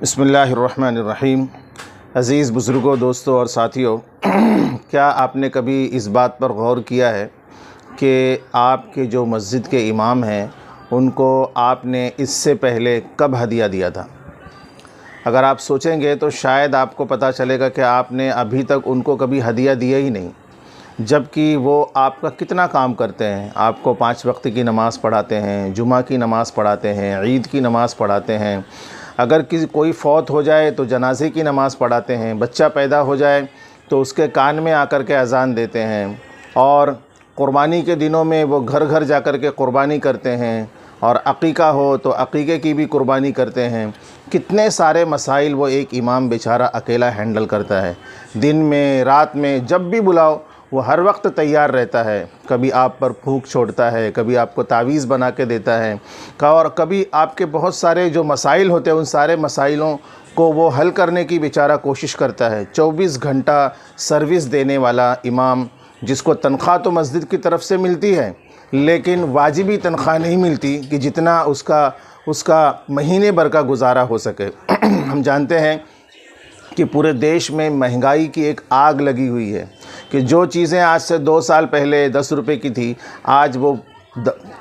बिस्मिल्लाहिर्रहमानिर्रहीम। अज़ीज़ बुज़ुर्गों, दोस्तों और साथियों, क्या आपने कभी इस बात पर गौर किया है कि आपके जो मस्जिद के इमाम हैं उनको आपने इससे पहले कब हदिया दिया था? अगर आप सोचेंगे तो शायद आपको पता चलेगा कि आपने अभी तक उनको कभी हदिया दिया ही नहीं, जबकि वो आपका कितना काम करते हैं। आपको 5 वक्त की नमाज़ पढ़ाते हैं, जुमा की नमाज़ पढ़ाते हैं, ईद की नमाज़ पढ़ाते हैं, अगर कोई फ़ौत हो जाए तो जनाजे की नमाज़ पढ़ाते हैं, बच्चा पैदा हो जाए तो उसके कान में आकर के अज़ान देते हैं, और क़ुरबानी के दिनों में वो घर घर जा कर के क़ुरबानी करते हैं, और अक़ीक़ा हो तो अक़ीक़े की भी क़ुरबानी करते हैं। कितने सारे मसाइल वो एक इमाम बेचारा अकेला हैंडल करता है। दिन में रात में जब भी बुलाओ वो हर वक्त तैयार रहता है। कभी आप पर फूंक छोड़ता है, कभी आपको तावीज़ बना के देता है, और कभी आपके बहुत सारे जो मसाइल होते हैं उन सारे मसाइलों को वो हल करने की बेचारा कोशिश करता है। 24 घंटा सर्विस देने वाला इमाम, जिसको तनख्वाह तो मस्जिद की तरफ से मिलती है लेकिन वाजिबी तनख्वाह नहीं मिलती कि जितना उसका महीने भर का गुजारा हो सके। हम जानते हैं कि पूरे देश में महंगाई की एक आग लगी हुई है कि जो चीज़ें आज से 2 साल पहले 10 रुपए की थी, आज वो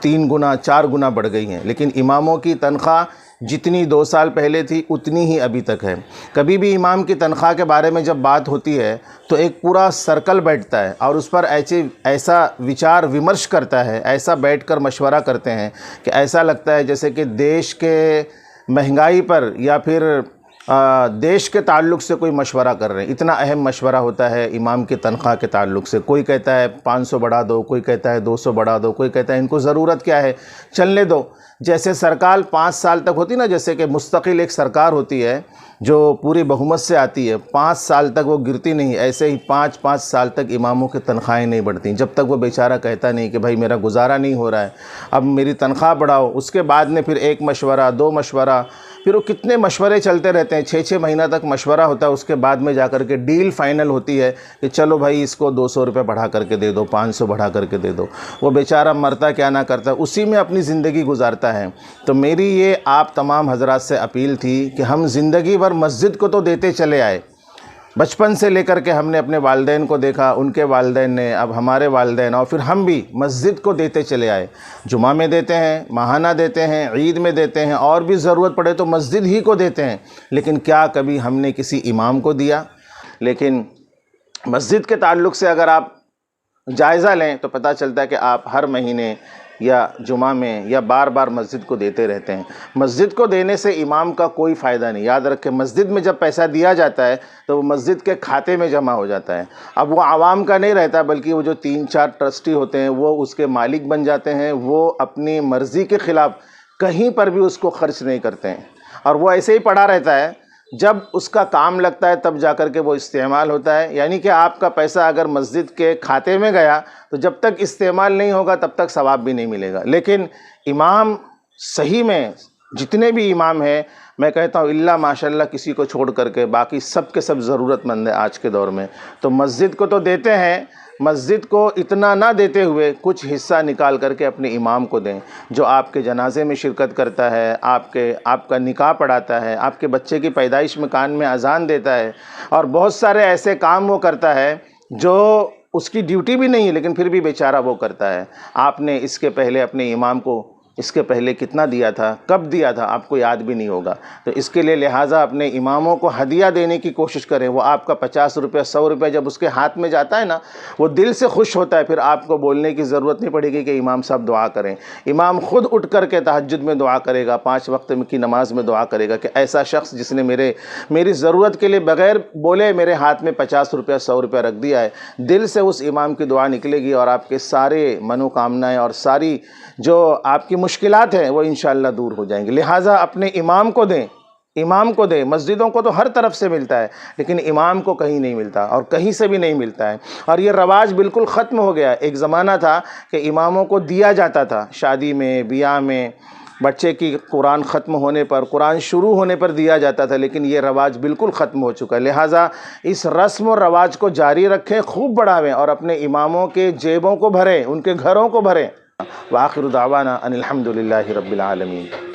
3 गुना 4 गुना बढ़ गई हैं। लेकिन इमामों की तनख्वाह जितनी 2 साल पहले थी उतनी ही अभी तक है। कभी भी इमाम की तनख्वाह के बारे में जब बात होती है तो एक पूरा सर्कल बैठता है और उस पर ऐसा विचार विमर्श करता है, ऐसा बैठकर मशवरा करते हैं कि ऐसा लगता है जैसे कि देश के महंगाई पर या फिर देश के ताल्लुक़ से कोई मशवरा कर रहे हैं। इतना अहम मशवरा होता है इमाम की तनख्वाह के ताल्लुक़ से। कोई कहता है 500 बढ़ा दो, कोई कहता है 200 बढ़ा दो, कोई कहता है इनको ज़रूरत क्या है, चलने दो। जैसे सरकार 5 साल तक होती ना, जैसे कि मुस्तकिल एक सरकार होती है जो पूरी बहुमत से आती है, 5 साल तक वो गिरती नहीं, ऐसे ही 5-5 साल तक इमामों की तनख्वाहें नहीं बढ़ती, जब तक वो बेचारा कहता नहीं कि भाई मेरा गुजारा नहीं हो रहा है, अब मेरी तनख्वाह बढ़ाओ। उसके बाद में फिर 1 मशवरा, 2 मशवरा, फिर वो कितने मशवरे चलते रहते हैं। 6-6 महीना तक मशवरा होता है, उसके बाद में जा कर के डील फाइनल होती है कि चलो भाई इसको 200 रुपये बढ़ा करके दे दो, 500 बढ़ा करके दे दो। वो बेचारा मरता क्या ना करता, उसी में अपनी ज़िंदगी गुजारता है। तो मेरी ये आप तमाम हजरात से अपील थी कि हम ज़िंदगी भर मस्जिद को तो देते चले आए। बचपन से लेकर के हमने अपने वालिदैन को देखा, उनके वालिदैन ने, अब हमारे वालिदैन, और फिर हम भी मस्जिद को देते चले आए। जुमा में देते हैं, माहाना देते हैं, ईद में देते हैं, और भी ज़रूरत पड़े तो मस्जिद ही को देते हैं। लेकिन क्या कभी हमने किसी इमाम को दिया? लेकिन मस्जिद के ताल्लुक़ से अगर आप जायज़ा लें तो पता चलता है कि आप हर महीने या जुमा में या बार बार मस्जिद को देते रहते हैं। मस्जिद को देने से इमाम का कोई फ़ायदा नहीं। याद रखें, मस्जिद में जब पैसा दिया जाता है तो वो मस्जिद के खाते में जमा हो जाता है। अब वो आवाम का नहीं रहता, बल्कि वो जो 3-4 ट्रस्टी होते हैं वो उसके मालिक बन जाते हैं। वो अपनी मर्ज़ी के ख़िलाफ़ कहीं पर भी उसको खर्च नहीं करते हैं, और वो ऐसे ही पड़ा रहता है। जब उसका काम लगता है तब जाकर के वो इस्तेमाल होता है। यानी कि आपका पैसा अगर मस्जिद के खाते में गया तो जब तक इस्तेमाल नहीं होगा तब तक सवाब भी नहीं मिलेगा। लेकिन इमाम, सही में जितने भी इमाम हैं, मैं कहता हूँ इल्ला माशाल्लाह किसी को छोड़ करके बाकी सब के सब ज़रूरतमंद है आज के दौर में। तो मस्जिद को तो देते हैं, मस्जिद को इतना ना देते हुए कुछ हिस्सा निकाल करके अपने इमाम को दें, जो आपके जनाजे में शिरकत करता है, आपका निकाह पढ़ाता है, आपके बच्चे की पैदाइश में कान में अजान देता है, और बहुत सारे ऐसे काम वो करता है जो उसकी ड्यूटी भी नहीं है लेकिन फिर भी बेचारा वो करता है। आपने इसके पहले अपने इमाम को इसके पहले कितना दिया था, कब दिया था, आपको याद भी नहीं होगा। तो इसके लिए लिहाजा अपने इमामों को हदिया देने की कोशिश करें। वो आपका 50 रुपये 100 रुपये जब उसके हाथ में जाता है ना, वो दिल से खुश होता है। फिर आपको बोलने की ज़रूरत नहीं पड़ेगी कि इमाम साहब दुआ करें। इमाम खुद उठ करके तहज्जुद में दुआ करेगा, 5 वक्त की नमाज में दुआ करेगा कि ऐसा शख्स जिसने मेरी ज़रूरत के लिए बग़ैर बोले मेरे हाथ में 50 रुपया 100 रुपया रख दिया है। दिल से उस इमाम की दुआ निकलेगी और आपके सारे मनोकामनाएँ और सारी जो आपकी मुश्किलात हैं वो इंशाअल्लाह दूर हो जाएंगी। लिहाजा अपने इमाम को दें, इमाम को दें। मस्जिदों को तो हर तरफ से मिलता है लेकिन इमाम को कहीं नहीं मिलता, और कहीं से भी नहीं मिलता है। और ये रवाज बिल्कुल ख़त्म हो गया। एक ज़माना था कि इमामों को दिया जाता था, शादी में, ब्याह में, बच्चे की कुरान ख़त्म होने पर, कुरान शुरू होने पर दिया जाता था, लेकिन ये रवाज बिल्कुल ख़त्म हो चुका है। लिहाजा इस रस्म और रवाज को जारी रखें, खूब बढ़ावें, और अपने इमामों के जेबों को भरें, उनके घरों को भरें। व आखिरु दावाना अनिल हम्दुलिल्लाहि रब्बिल आलमीन।